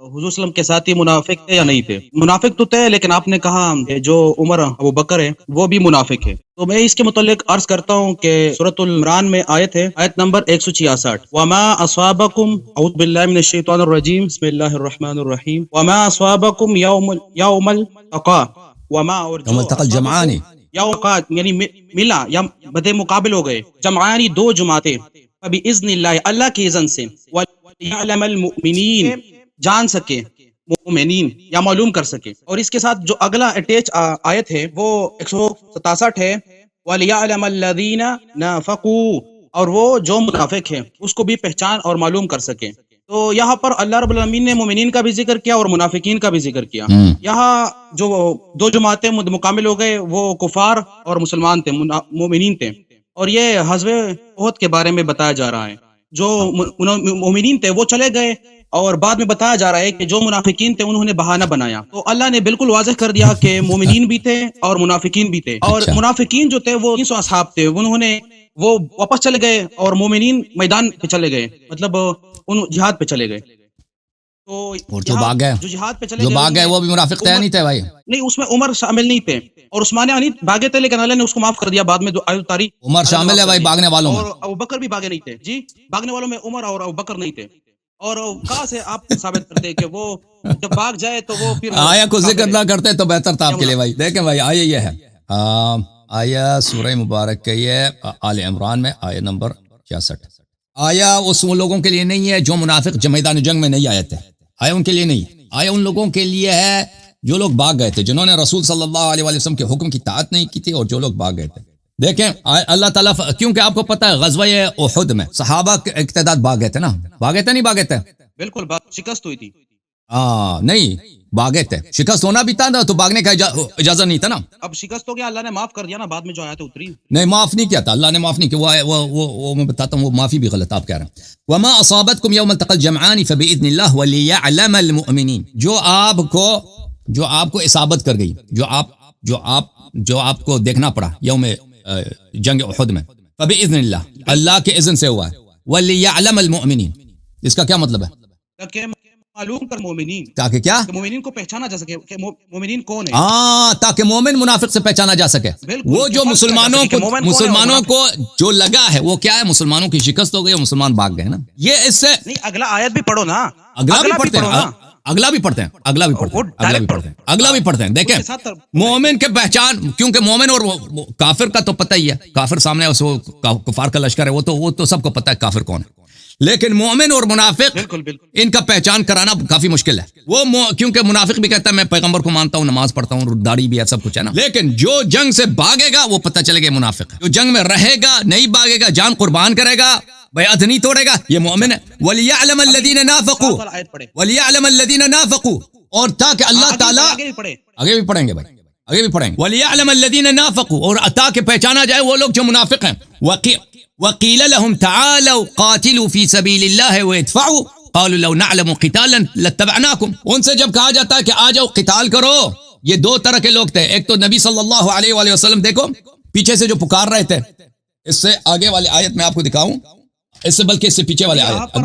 حضور صلی اللہ علیہ وسلم کے ساتھی منافق تھے یا نہیں تھے؟ منافق تو تھے، لیکن آپ نے کہا کہ جو عمر ابو بکر ہے وہ بھی منافق ہے، تو میں اس کے متعلق عرض کرتا ہوں کہ سورۃ العمران میں آیت ہے، آیت نمبر 166، وما اصابکم، اعوذ باللہ من الشیطان الرجیم، بسم اللہ الرحمن الرحیم، وما اصابکم یوم التقا، وما، اور یوم جو التقى اصابکم الجمعان، یوم التقا یعنی ملا یا بدے مقابل ہو گئے، جمعانی دو جماعتیں، فبإذن اللہ، اللہ کی اذن سے، وَلِيَعْلَمَ الْمُؤْمِنِينَ، جان سکے مومنین یا معلوم کر سکے۔ اور اس کے ساتھ جو اگلا اٹیچ آیت ہے وہ 167 ہے، وَلِيَعْلَمَ الَّذِينَ نَافَقُوا، اور وہ جو منافق ہے اس کو بھی پہچان اور معلوم کر سکے۔ تو یہاں پر اللہ رب العالمین نے مومنین کا بھی ذکر کیا اور منافقین کا بھی ذکر کیا۔ یہاں جو دو جماعتیں مکمل ہو گئے وہ کفار اور مسلمان تھے، مومنین تھے، اور یہ غزوہ احد کے بارے میں بتایا جا رہا ہے۔ جو مومنین تھے وہ چلے گئے، اور بعد میں بتایا جا رہا ہے کہ جو منافقین تھے انہوں نے بہانہ بنایا، تو اللہ نے بالکل واضح کر دیا کہ مومنین بھی تھے اور منافقین بھی تھے، اور منافقین جو تھے وہ 300 اصحاب تھے، انہوں نے وہ واپس چلے گئے اور مومنین میدان پہ چلے گئے، مطلب ان جہاد پہ چلے گئے۔ تو اور جو بھاگ گئے، جو جہاد پہ چلے جو گئے بھاگ گئے وہ بھی منافق تھے نہیں تھے بھائی؟ نہیں، اس میں عمر شامل نہیں تھے اور عثمان غنی بھاگے تھے، لیکن اللہ نے اس کو معاف کر دیا بعد میں، تاریخ عمر شامل ہے بھائی بھاگنے والوں میں، اور ابوبکر بھی بھاگے نہیں تھے، جی بھاگنے والوں میں عمر اور ابوبکر نہیں تھے۔ اور کہاں سے آپ ثابت کرتے ہیں کہ وہ جب بھاگ جائے تو وہ پھر آیا کو ذکر نہ کرتے تو بہتر تھا آپ کے لیے بھائی۔ دیکھیں بھائی آیا یہ ہے، آیا سورہ مبارک کے یہ آل عمران میں آیا نمبر 66، آیا اس لوگوں کے لیے نہیں ہے جو منافق میدان جنگ میں نہیں آئے تھے، آیا ان کے لیے نہیں، آیا ان لوگوں کے لیے ہے جو لوگ بھاگ گئے تھے، جنہوں نے رسول صلی اللہ علیہ وسلم کے حکم کی اطاعت نہیں کی تھی، اور جو لوگ بھاگ گئے تھے۔ دیکھیں اللہ تعالیٰ، کیونکہ آپ کو پتہ ہے غزوہ احد میں صحابہ کے ایک تعداد بھاگے تھے نا، بھاگے تھے نہیں بھاگے تھے؟ بالکل شکست ہوئی تھی، نہیں بھاگے تھے، شکست ہونا بھی تھا نا، تو بھاگنے کا اجازت نہیں تھا نا۔ اب شکست ہو گیا، اللہ نے معاف کر دیا نا، بعد میں جو آیت اتری نہیں معاف نہیں کیا تھا اللہ نے، معاف نہیں کیا، وہ میں بتاتا ہوں، وہ معافی بھی غلط آپ کہہ رہے ہیں۔ وما اصابتكم يوم التقى الجمعان فباذن الله وليعلم المؤمنين، جو آپ کو اصابت کر گئی، جو آپ کو دیکھنا پڑا یوم جنگ احد میں، فباذن اللہ، اللہ کے اذن سے ہوا ہے، وليعلم المؤمنين، اس کا کیا مطلب ہے؟ تاکہ معلوم کر مومنین، تاکہ کیا؟ کہ مومنین کو پہچانا جا سکے کہ مومنین کون ہیں، تاکہ مومن منافق سے پہچانا جا سکے۔ وہ جو مسلمانوں کو جو لگا ہے وہ کیا ہے، مسلمانوں کی شکست ہو گئی اور مسلمان بھاگ گئے نا، یہ اس سے نہیں، اگلا آیت بھی پڑھو نا، اگلا بھی پڑھتے ہیں، دیکھیں مومن کے پہچان، کیونکہ مومن اور کافر کا تو پتہ ہی ہے، کافر سامنے کفار کا لشکر ہے، وہ تو سب کو پتہ ہے کافر کون ہے، لیکن مومن اور منافق ان کا پہچان کرانا کافی مشکل ہے۔ وہ کیونکہ منافق بھی کہتا ہے میں پیغمبر کو مانتا ہوں، نماز پڑھتا ہوں، داڑھی بھی ہے، سب کچھ ہے نا، لیکن جو جنگ سے بھاگے گا وہ پتہ چلے گا منافق ہے، جو جنگ میں رہے گا، نہیں بھاگے گا، جان قربان کرے گا، بیعت نہیں توڑے گا، یہ مومن ہے۔ وَلِيَعْلَمَ الَّذِينَ نَافَقُوا، اور تاکہ اللہ تعالیٰ، آگے بھی پڑھیں گے بھائی، آگے بھی پڑھیں گے، وَلِيَعْلَمَ الَّذِينَ نَافَقُوا، اور تاکہ پہچانا جائے وہ لوگ جو منافق ہیں، وَقِيلَ لَهُمْ تَعَالَوْا قَاتِلُوا فِي سَبِيلِ اللَّهِ وَادْفَعُوا قَالُوا لَوْ نَعْلَمُ قِتَالًا لَاتَّبَعْنَاكُمْ، ان سے جب کہا جاتا ہے کہ آ جاؤ قتال کرو، یہ دو طرح کے لوگ تھے، ایک تو نبی صلی اللہ علیہ وآلہ وسلم، دیکھو پیچھے سے جو پکار رہے تھے، اس سے آگے والی آیت میں آپ کو دکھاؤں، اس سے بلکہ اس سے پیچھے والے آیت،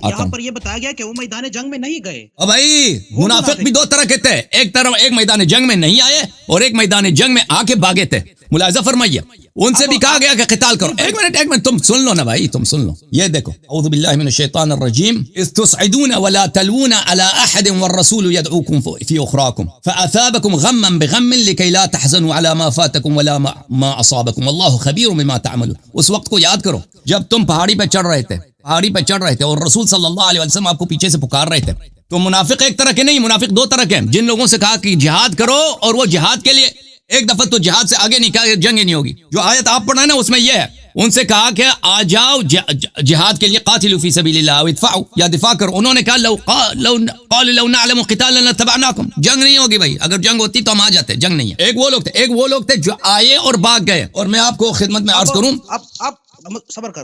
یہاں پر یہ بتایا گیا کہ وہ میدان جنگ میں نہیں گئے۔ اب بھائی منافق بھی دو طرح کے تھے، ایک میدان جنگ میں نہیں آئے اور ایک میدان جنگ میں آ کے بھاگے تھے، ملاحظہ فرمائیے، ان سے بھی کہا گیا کہ قتال کرو۔ ایک منٹ تم سن لو نا بھائی، تم سن لو، یہ دیکھو، اعوذ باللہ من الشیطان الرجیم، اذ تصعدون ولا تلوون على احد والرسول يدعوكم في اخراكم فاثابكم غما بغم لكي لا تحزنوا على ما فاتكم ولا ما اصابكم والله خبير بما تعملون۔ اس وقت کو یاد کرو جب تم پہاڑی پہ چڑھ رہے تھے اور رسول صلی اللہ علیہ وسلم آپ کو پیچھے سے پکار رہے تھے، تو منافق ایک طرح کے نہیں، منافق دو طرح کے ہیں، جن لوگوں سے کہا کہ جہاد کرو، اور وہ جہاد کے لیے ایک دفعہ تو جہاد سے آگے نہیں کہا، جنگ ہی نہیں ہوگی، جو آیت آپ پڑھنا ہے نا اس میں یہ ہے، ان سے کہا کہ آ جاؤ جہاد کے لیے، قاتلوا فی سبیل اللہ وادفعوا، یا دفاع کرو، انہوں نے کہا قالوا لو نعلم قتالا لاتبعناکم، جنگ نہیں ہوگی بھائی، اگر جنگ ہوتی تو ہم آ جاتے، جنگ نہیں ہے۔ ایک وہ لوگ تھے جو آئے اور بھاگ گئے، اور میں آپ کو خدمت میں عرض کروں، اب صبر کر،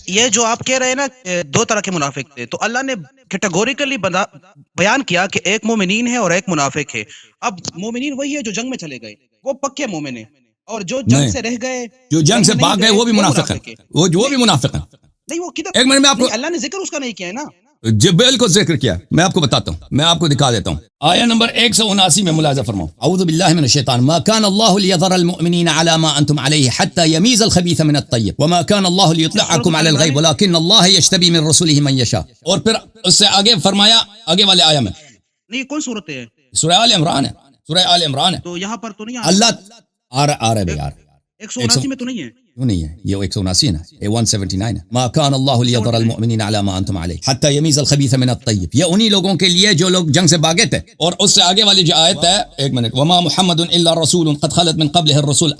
یہ جو آپ کہہ رہے ہیں نا دو طرح کے منافق تھے، تو اللہ نے کیٹیگوریکلی بیان کیا کہ ایک مومنین ہے اور ایک منافق ہے۔ اب مومنین وہی ہے جو جنگ میں چلے گئے، وہ پکے مومن ہیں، اور جو جنگ سے رہ گئے، جو جنگ سے بھاگ گئے وہ بھی منافق ہیں، وہ بھی منافق ہیں۔ نہیں، وہ کدھر، ایک منٹ میں آپ کو، اللہ نے ذکر اس کا نہیں کیا ہے نا، جی بالکل ذکر کیا، میں آپ کو بتاتا ہوں، میں آپ کو دکھا دیتا ہوں. آیا نمبر 179 میں ملاحظہ فرماؤ. اعوذ باللہ من الشیطان. ما كان الله ليذر المؤمنين على ما انتم عليه حتى يميز الخبيث من الطيب وما كان الله ليطلعكم على الغيب ولكن الله يجتبي من رسله من يشاء. اور پھر اس سے آگے فرمایا آگے والے آیا میں نہیں کون صورت ہے؟ سورہ آل عمران ہے، سورہ آل عمران ہے. تو یہاں پر تو نہیں اللہ آ رہا ہے بھائی، آ رہا ہے. 179 میں تو نہیں ہے. کیوں نہیں ہے؟ یہ 179 ہے، یہ 179 ہے. ما كان الله ليذر المؤمنين على ما انتم عليه حتى يميز الخبيث من الطيب. یہ انہی لوگوں کے لیے جو لوگ جنگ سے بھاگے تھے. اور اس سے آگے والی جو آیت ہے، ایک منٹ. وما محمد الا رسول قد خلت من قبله الرسل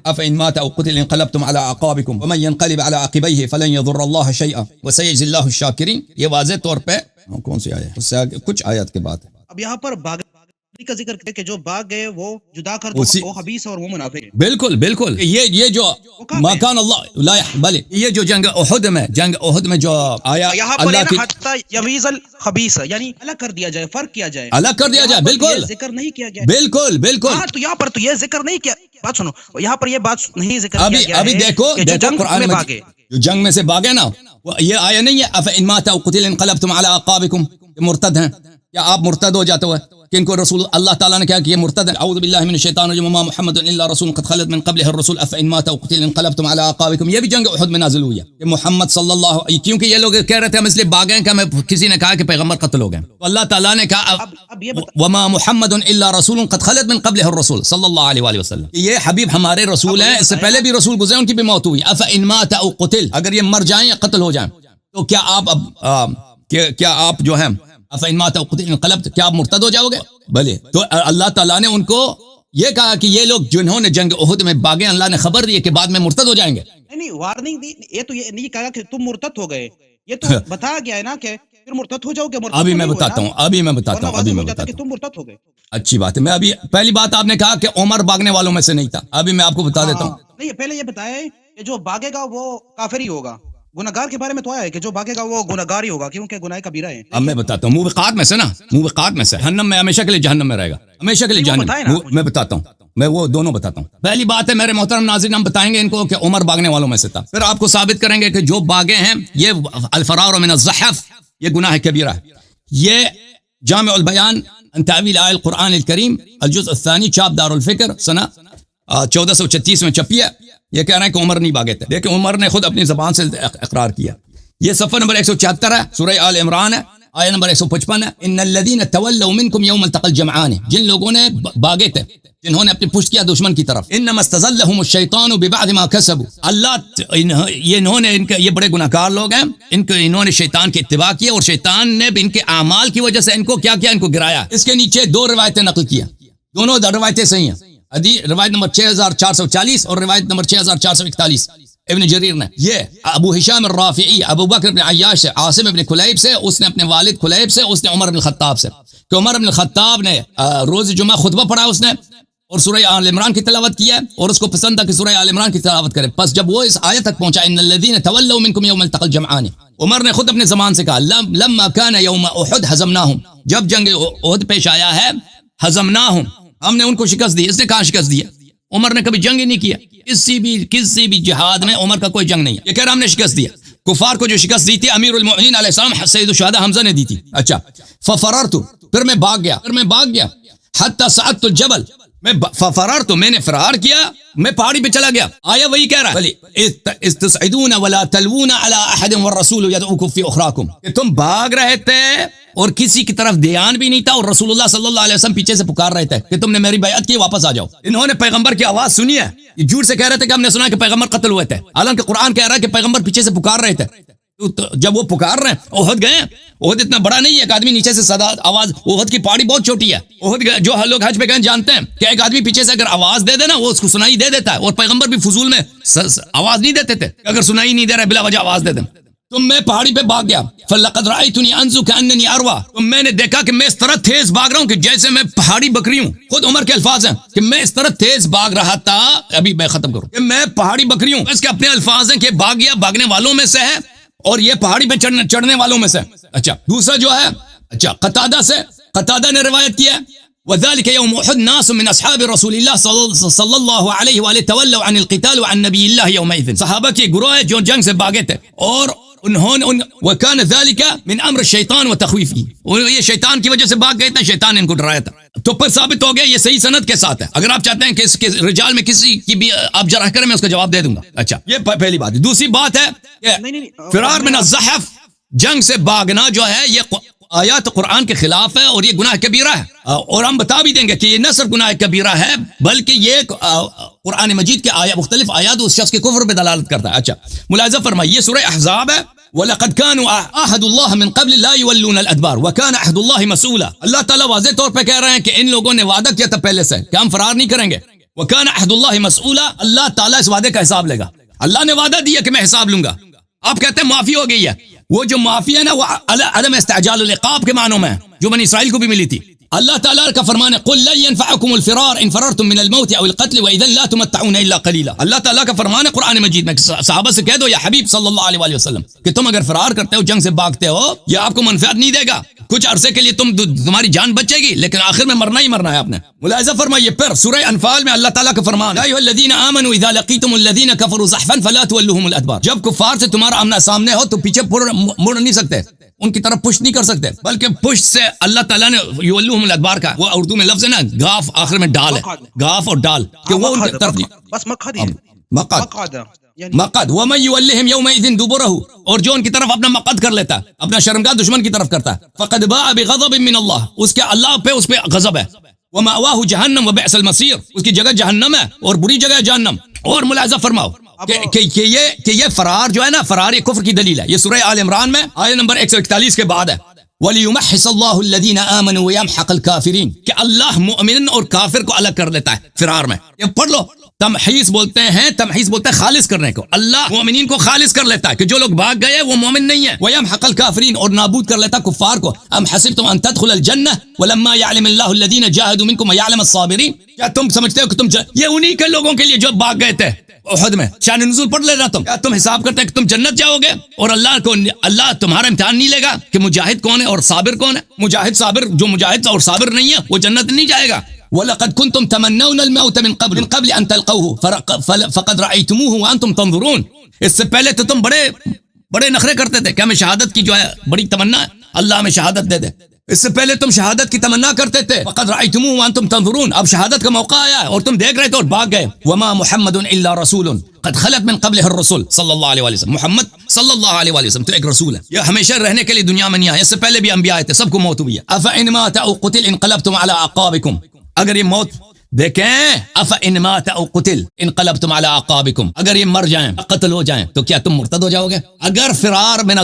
افان مات او قتل انقلبتم على اعقابكم ومن ينقلب على عقبيه فلن يضر الله شيئا وسيجزي الله الشاكرين. یہ واضح طور پہ کون سی آیت ہے؟ اس سے آگے کچھ آیات کے بعد. اب یہاں پر بھاگنے کا ذکر ہے کہ جو بھاگ گئے وہ جدا کر دو، وہ خبیث اور وہ منافق. بالکل بالکل. یہ جو مکان اللہ لا بلے، یہ جو جنگ احد میں جو آیا اللہ کی حتی یمیز الخبیث، یعنی الگ کر دیا جائے، فرق کیا جائے، الگ کر دیا جائے. بالکل ذکر نہیں کیا گیا. بالکل بالکل. ہاں تو یہاں پر تو یہ ذکر نہیں کیا. بات سنو، یہاں پر یہ بات نہیں ذکر کیا گیا ابھی دیکھو قرآن میں بھاگے، جو جنگ میں سے بھاگے نا، یہ آیا نہیں ہے افان مات او قتل انقلبتم على اعقابكم. مرتد ہیں یا آپ مرتد ہو جاتے ہو کہ ان کو رسول اللہ تعالیٰ نے کیا کہ یہ مرتد ہے. اعوذ باللہ من الشیطان الرجیم. وما محمد الا رسول قد خلت من قبله الرسل افان مات او قتل انقلبتم على اعقابكم. یہ بھی جنگ احد میں نازل ہوئی ہے کہ محمد صلی اللہ علیہ، کیونکہ یہ لوگ کہہ رہے تھے ہم اس لیے بھاگے ہیں کہ ہمیں کسی نے کہا کہ پیغمبر قتل ہو گئے، تو اللہ تعالیٰ نے کہا اب یہ وما محمد الا رسول قد خلت من قبله الرسل صلی اللہ علیہ وآلہ وسلم. یہ حبیب ہمارے رسول ہیں، اس سے پہلے بھی رسول گزرے، ان کی بھی موت ہوئی. افان مات او قتل، اگر یہ مر جائیں یا قتل ہو جائیں تو کیا آپ جو ہیں افان مات او قتل انقلبت، کیا آپ مرتد ہو جاؤ گے؟ بھلے. تو اللہ تعالیٰ نے ان کو یہ کہا کہ یہ لوگ جنہوں نے جنگ احد میں بھاگے، اللہ نے خبر دی کہ بعد میں مرتد ہو جائیں گے. نہیں وارننگ دی. یہ تو یہ نہیں کہا کہ تم مرتد ہو گئے، یہ تو بتایا گیا ہے نا کہ پھر مرتد ہو جاؤ گے. ابھی میں بتاتا ہوں. کہ تم مرتد ہو گئے. اچھی بات ہے. میں ابھی پہلی بات آپ نے کہا کہ عمر بھاگنے والوں میں سے نہیں تھا. ابھی میں آپ کو بتا دیتا ہوں. نہیں پہلے یہ بتایا کہ جو بھاگے گا وہ کافر ہی ہوگا. گناہگار کے بارے میں تو آیا ہے کہ جو بھاگے گا وہ گناہگار ہی ہوگا، کیونکہ گناہ کبیرہ ہے. اب میں بتاتا ہوں. موبقات میں سے نا، موبقات میں سے جہنم میں ہمیشہ کے لیے جہنم میں رہے گا، ہمیشہ کے لیے جہنم. میں بتاتا ہوں، میں وہ دونوں بتاتا ہوں. پہلی بات ہے میرے محترم ناظرین، ہم بتائیں گے ان کو کہ عمر بھاگنے والوں میں سے تھا. پھر آپ کو ثابت کریں گے کہ جو بھاگے ہیں یہ الفرار من الزحف، یہ گناہ کبیرہ ہے. یہ جامع البیان عن تعویل آیہ القرآن الکریم الجزء الثانی، چاپ دار الفکر، سنہ 1436 میں چھپی ہے. یہ کہہ رہے ہیں کہ عمر نہیں بھاگے تھے، لیکن عمر نے خود اپنی زبان سے اقرار کیا. یہ صفحہ نمبر 174 ہے، سورہ آل عمران ہے، آیہ نمبر 155 ہے. ان الذين تولوا منكم يوم التقى الجمعان، جن لوگوں نے بھاگے تھے، جنہوں نے اپنی پشت کیا دشمن کی طرف. انما استزلهم الشیطان ببعض ما كسبوا، انہوں نے یہ بڑے گناہگار لوگ ہیں، انہوں نے شیطان کی اتباع کی اور شیطان نے ان کے اعمال کی وجہ سے ان کو کیا کیا، ان کو گرایا. اس کے نیچے دو روایتیں نقل کیا، دونوں روایتیں صحیح ہیں. روایت نمبر 6440 اور روایت نمبر 6441 ابن جریر نے. یہ ابو ہشام الرافعی ابو بکر بن عیاش سے، عاصم ابن کلیب سے، اس نے اپنے والد کلیب سے، اس نے عمر بن الخطاب سے، کہ عمر بن الخطاب نے روز جمعہ خطبہ پڑھا اس نے اور سورہ آل عمران کی تلاوت کیا اور اس کو پسند تھا کہ سورہ آل عمران کی تلاوت کرے. پس جب وہ اس آیت تک پہنچا ان الذين تولوا منكم يوم التقى الجمعان، عمر نے خود اپنے زبان سے کہا لما كان يوم احد هزمناهم، جب جنگ احد پیش آیا ہے، هزمناهم، ہم نے ان کو شکست دی. اس نے کہاں شکست دی ہے؟ عمر نے کبھی جنگ ہی نہیں کیا، کسی بھی جہاد میں عمر کا کوئی جنگ نہیں ہے. یہ کہہ رہا ہم نے شکست دیا. کفار کو جو شکست دی تھی امیر المؤمنین علیہ السلام سید الشہداء حمزہ نے دی تھی. اچھا ففررت، پھر میں بھاگ گیا حتی صعدت الجبل، ففررت، میں نے فرار کیا، میں پہاڑی پہ چلا گیا. آیا وہی کہہ رہا ہے استصعدون ولا تلوون على احد والرسول يدعوكم في اخراكم، کہ تم بھاگ رہے تھے اور کسی کی طرف دھیان بھی نہیں تھا اور رسول اللہ صلی اللہ علیہ وسلم پیچھے سے پکار رہے تھے کہ تم نے میری بیعت کی، واپس آ جاؤ. انہوں نے پیغمبر کی آواز سنی ہے، یہ جھوٹ سے کہہ رہے تھے کہ ہم نے سنا کہ پیغمبر قتل ہوئے تھے، حالانکہ قرآن کہہ رہا ہے کہ پیغمبر پیچھے سے پکار رہے تھے. تو جب وہ پکار رہے ہیں، احد گئے، احد اتنا بڑا نہیں ہے کہ آدمی نیچے سے صدا آواز، احد کی پہاڑی بہت چھوٹی ہے. احد جو لوگ حج پہ گئے جانتے ہیں کہ ایک آدمی پیچھے سے اگر آواز دے دے نا وہ اس کو سنائی دے دیتا ہے، اور پیغمبر بھی فضول میں آواز نہیں دیتے تھے، اگر سنائی نہیں دے رہا بلا وجہ آواز دے دیں. تو میں پہاڑی پہ بھاگ گیا. فلقد رأيتني انزو كأنني اروى، تو میں نے دیکھا کہ میں اس طرح تیز بھاگ رہا ہوں کہ جیسے میں پہاڑی بکری ہوں. خود عمر کے الفاظ ہیں کہ میں اس طرح تیز بھاگ رہا تھا، ابھی میں ختم کروں، کہ میں پہاڑی بکری ہوں. اس کے اپنے الفاظ ہیں کہ بھاگ گیا، بھاگنے والوں میں سے ہے، اور یہ پہاڑی پہ چڑھنے والوں میں سے. اچھا دوسرا جو ہے، اچھا قتادہ نے روایت کیا وذلك يوم احد ناس من اصحاب رسول الله صلی اللہ علیہ وآلہ تولوا عن القتال وعن نبی اللہ یومئذ، صحابہ کے گروہ جو جنگ سے بھاگے تھے اور انہوں نے وَكَانَ ذَلِكَ مِنْ أَمْرِ الشَّيْطَانِ وَتَخْوِيفِهِ، اور یہ شیطان کی وجہ سے بھاگ گئے تھے، شیطان ان کو ڈرایا تھا. تو پھر ثابت ہو گیا یہ صحیح سند کے ساتھ ہے. اگر آپ چاہتے ہیں کہ اس کے رجال میں کسی کی بھی آپ جرح کریں میں اس کا جواب دے دوں گا. اچھا یہ پہلی بات ہے. دوسری بات ہے کہ فرار من الزحف، جنگ سے بھاگنا جو ہے یہ آیات قرآن کے خلاف ہے اور یہ گناہ کبیرہ ہے. اور ہم بتا بھی دیں گے کہ یہ نہ صرف گناہ کبیرہ ہے بلکہ یہ قرآن مجید کے مختلف آیات اس شخص کے کفر پہ دلالت کرتا ہے. اچھا ملاحظہ فرمائیے، یہ سورہ احزاب ہے. وَلَقَدْ كَانُوا عَاهَدُوا اللَّهَ مِنْ قَبْلِ لَا يُوَلُّونَ الْأَدْبَارَ وَكَانَ عَهْدُ اللَّهِ مَسْئُولًا. اللہ تعالیٰ واضح طور پہ کہہ رہے ہیں کہ ان لوگوں نے وعدہ کیا تھا پہلے سے کہ ہم فرار نہیں کریں گے. وَكَانَ عَهْدُ اللَّهِ مَسْئُولًا، اللہ تعالیٰ اس وعدے کا حساب لے گا. اللہ نے وعدہ دیا کہ میں حساب لوں گا. آپ کہتے ہیں معافی ہو گئی ہے. وہ جو معافی ہے نا وہ عدم استعجال العقاب کے معنوں میں جو بنی اسرائیل کو بھی ملی تھی. اللہ تعالیٰ کا فرمان ہے قل لن ينفعكم الفرار ان فررتم من الموت او القتل واذا لا تمتعون الا قليلا. اللہ تعالیٰ کا فرمان ہے قرآن مجید میں، صحابہ سے کہہ دو یا حبیب صلی اللہ علیہ وآلہ وسلم کہ تم اگر فرار کرتے ہو، جنگ سے بھاگتے ہو، یہ آپ کو منفعت نہیں دے گا. کچھ عرصے کے لیے تمہاری جان بچے گی لیکن آخر میں مرنا ہی مرنا ہے آپ نے. ملاحظہ فرمائیے پھر سورہ انفال میں اللہ تعالیٰ کا فرمان ہے یا ایھا الذین آمنوا اذا لقیتم الذین کفروا زحفا فلا تولوهم الادبار. جب کفار سے تمہارا آمنا سامنے ہو تو پیچھے مڑ نہیں سکتے، ان کی طرف پشت نہیں کر سکتے، بلکہ پشت سے اللہ تعالیٰ نے یولوہم الادبار کا، وہ اردو میں لفظ ہے نا گاف آخر میں ڈال ہے، گاف اور ڈال کہ وہ ان کی طرف بس مقعد ہی ہے. مقعد مقعد ومن یولہم یومئذ دبرہ، اور جو ان کی طرف اپنا مقعد کر لیتا ہے، اپنا شرمگاہ دشمن کی طرف کرتا ہے، فقد باء بغضب من اللہ، اس کے اللہ پہ اس پہ غضب ہے. ومأواہ جہنم وبئس المصیر، اس کی جگہ جہنم ہے اور بری جگہ ہے جہنم. اور ملاحظہ فرماؤ کہ یہ فرار جو ہے نا، فرار یہ کفر کی دلیل ہے. یہ سورہ آل عمران میں آیت نمبر 141 کے بعد ہے وَلِيُمَحِّصَ اللَّهُ الَّذِينَ آمَنُوا وَيَمْحَقَ الْكَافِرِينَ، کہ اللہ مومن اور کافر کو الگ کر لیتا ہے فرار میں. یہ پڑھ لو، تمحیص بولتے ہیں، تمحیص بولتے ہیں خالص کرنے کو. اللہ مومنین کو خالص کر لیتا ہے کہ جو لوگ بھاگ گئے وہ مومن نہیں ہیں. وَيَمْحَقَ الْكَافِرِينَ، اور نابود کر لیتا کفار کو. أَمْ حَسِبْتُمْ أَن تَدْخُلُوا الْجَنَّةَ وَلَمَّا يَعْلَمِ اللَّهُ الَّذِينَ جَاهَدُوا مِنكُمْ وَيَعْلَمَ الصَّابِرِينَ، کیا تم سمجھتے ہو کہ یہ انہی کے لوگوں کے لیے جو بھاگ گئے تھے احد میں، شان نزول پڑھ لینا کیا تم حساب کرتے ہیں کہ تم جنت جاؤ گے اور اللہ تمہارا امتحان نہیں لے گا کہ مجاہد کون ہے اور صابر کون ہے؟ مجاہد صابر، جو مجاہد اور صابر نہیں ہے وہ جنت نہیں جائے گا. وَلَقَدْ كُنْتُمْ تَمَنَّوْنَ الْمَوْتَ مِنْ قَبْلِ أَنْ تَلْقَوْهُ فَقَدْ رَأَيْتُمُوهُ وَأَنْتُمْ تَنْظُرُونَ. اس سے پہلے تو تم بڑے نخرے کرتے تھے کہ ہمیں شہادت کی جو ہے بڑی تمنا ہے، اللہ ہمیں شہادت دے دے. اس سے پہلے تم شہادت کی تمنا کرتے تھے. فقد رأيتموه وانتم تنظرون، اب شہادت کا موقع آیا اور تم دیکھ رہے تھے اور بھاگ گئے. وما محمد الا رسول قد خلت من قبله الرسل صلی اللہ علیہ وسلم. محمد صلی اللہ علیہ وسلم تو ایک رسول ہے، یہ ہمیشہ رہنے کے لیے دنیا میں نہیں آیا، اس سے پہلے بھی انبیاء تھے، سب کو موت ہوئی ہے. افإن مات او قتل انقلبتم على اعقابكم، اگر یہ موت دیکھیں، افإن مات او قتل انقلبتم على اعقابكم، اگر یہ مر جائیں قتل ہو جائیں تو کیا تم مرتد ہو جاؤ گے؟ اگر فرار من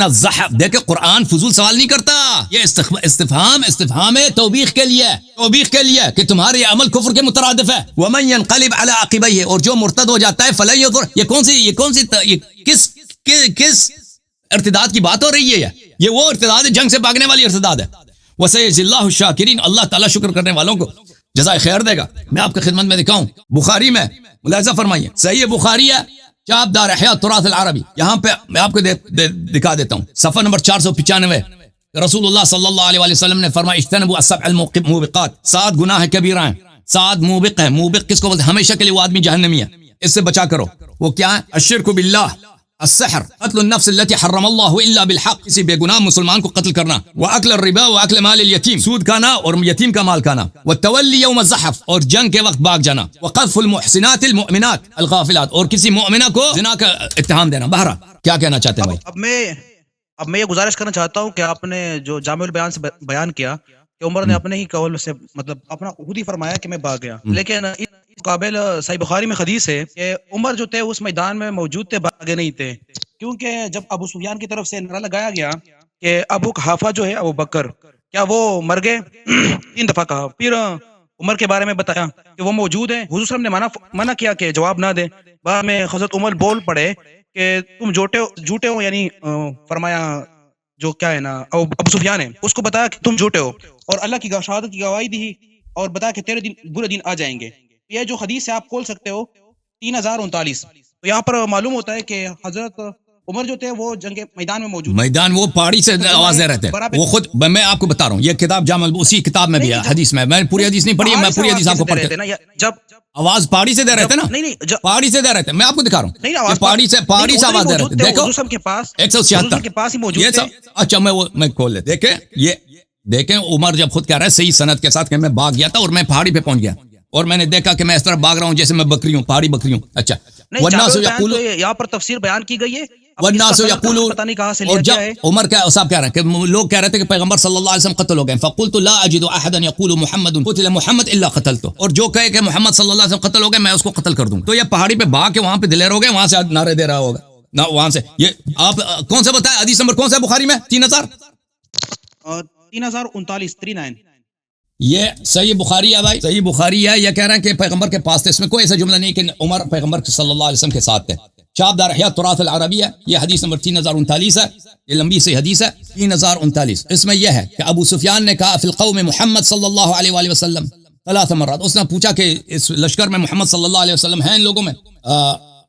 الزحف دیکھیں قرآن فضول سوال نہیں کرتا، یہ استفہام ہے توبیخ کے لیے کہ تمہارے عمل کفر کے مترادف ہے. ومن ينقلب على عقبیہ، اور جو مرتد ہو جاتا ہے فلن يضر، یہ کس ارتداد کی بات ہو رہی ہے؟ یہ وہ ارتداد ہے، جنگ سے بھاگنے والی ارتداد ہے. وسيجزي الله الشاکرین، اللہ تعالیٰ شکر کرنے والوں کو جزائے خیر دے گا. میں آپ کی خدمت میں دکھاؤں بخاری میں، ملاحظہ فرمائیے، صحیح بخاری ہے، چاپ دار احیاء التراث العربی، یہاں پہ میں آپ کو دکھا دیتا ہوں صفحہ نمبر 495. رسول اللہ صلی اللہ علیہ وسلم نے فرمایا اجتنبوا السبع الموبقات، 7 گناہ کبیرہ ہیں، 7 موبق ہیں. موبق کس کو بولتے ہیں؟ ہمیشہ کے لیے وہ آدمی جہنمی ہے، اس سے بچا کرو. وہ کیا ہے؟ الشرک باللہ، السحر، قتل النفس التي حرم الله الا بالحق، کسی بے گناہ مسلمان کو قتل کرنا، واکل الربا، واکل مال الیتیم، سود کھانا اور یتیم کا مال کھانا، والتولی یوم الزحف، اور جنگ کے وقت بھاگ جانا، وقذف المحسنات المؤمنات الغافلات، اور کسی مؤمنہ کو زنا کا اتہام دینا. بہرحال کیا کہنا چاہتے ہیں بھائی؟ اب میں یہ گزارش کرنا چاہتا ہوں کہ آپ نے جو جامع البیان سے بیان کیا کہ عمر نے اپنے ہی قول سے مطلب اپنا خود ہی فرمایا کہ میں بھاگ گیا، لیکن اس مقابل صحیح بخاری میں حدیث ہے کہ عمر جو تھے اس میدان میں موجود تھے، بھاگے نہیں تھے، کیونکہ جب ابو سفیان کی طرف سے نعرہ لگایا گیا کہ ابو قحافہ جو ہے ابو بکر کیا وہ مر گئے، 3 دفعہ کہا. پھر عمر کے بارے میں بتایا کہ وہ موجود ہیں، حضور صلی اللہ علیہ وسلم نے منع کیا کہ جواب نہ دے. بعد میں حضرت عمر بول پڑے کہ تم جھوٹے ہو، یعنی فرمایا جو کیا ہے نا ابو سفیان ہے اس کو بتایا کہ تم جھوٹے ہو، اور اللہ کی شہادت کی گواہی دی اور بتایا کہ تیرے دن برے دن آ جائیں گے. یہ جو حدیث ہے آپ کھول سکتے ہو 3039. تو یہاں پر معلوم ہوتا ہے کہ حضرت عمر جو تھے وہ جنگ میدان میں موجود میدان وہ پہاڑی سے آواز دے رہے تھے وہ خود میں آپ کو بتا رہا ہوں یہ کتاب جامع اسی کتاب میں بھی ہے حدیث میں پوری حدیث نہیں پڑھی میں پوری حدیث آپ کو پڑھ کے جب آواز پہاڑی سے دے رہے تھے نا نہیں پہاڑی سے دے رہے تھے میں آپ کو دکھا رہا ہوں پہاڑی سے آواز دے رہے تھے دیکھو کے پاس 176 کے پاس ہی موجود یہ تھے اچھا میں کھول لے دیکھیں عمر جب خود کہہ رہا ہے صحیح سند کے ساتھ کہ میں بھاگ گیا تھا اور میں پہاڑی پہ پہنچ گیا اور میں نے دیکھا کہ میں اس طرح بھاگ رہا ہوں جیسے میں بکری ہوں پہاڑی بکری ہوں اچھا والناس یقولون یہاں پر تفسیر بیان کی گئی ہے والناس یقولون پتہ نہیں کہاں سے اور لیا جب گیا ہے عمر کیا صاحب کہہ رہے ہیں کہ لوگ کہہ رہے تھے کہ پیغمبر صلی اللہ علیہ وسلم قتل ہو گئے فقلت لا اجد احدا يقول محمد قتل محمد الا قتلته اور جو کہے کہ محمد صلی اللہ علیہ وسلم قتل ہو گئے میں اس کو قتل کر دوں تو یہ پہاڑی پہ بھاگ کے وہاں پہ دلیر ہو گئے وہاں سے نعرے دے رہا ہوگا نہ وہاں سے یہ آپ کون سا بتایا حدیث نمبر کون سا ہے بخاری میں 3039 یہ صحیح بخاری ہے بھائی صحیح بخاری ہے یہ کہہ رہے ہیں کہ پیغمبر کے پاس تھے اس میں کوئی ایسا جملہ نہیں کہ عمر پیغمبر صلی اللہ علیہ وسلم کے ساتھ تھے شاب دار احیاء تراث العربیہ یہ حدیث نمبر 3039 ہے یہ لمبی سی حدیث ہے 3039 اس میں یہ ہے کہ ابو سفیان نے کہا فی القوم محمد صلی اللہ علیہ وآلہ وسلم 3 مرات اس نے پوچھا کہ اس لشکر میں محمد صلی اللہ علیہ وسلم ہیں ان لوگوں میں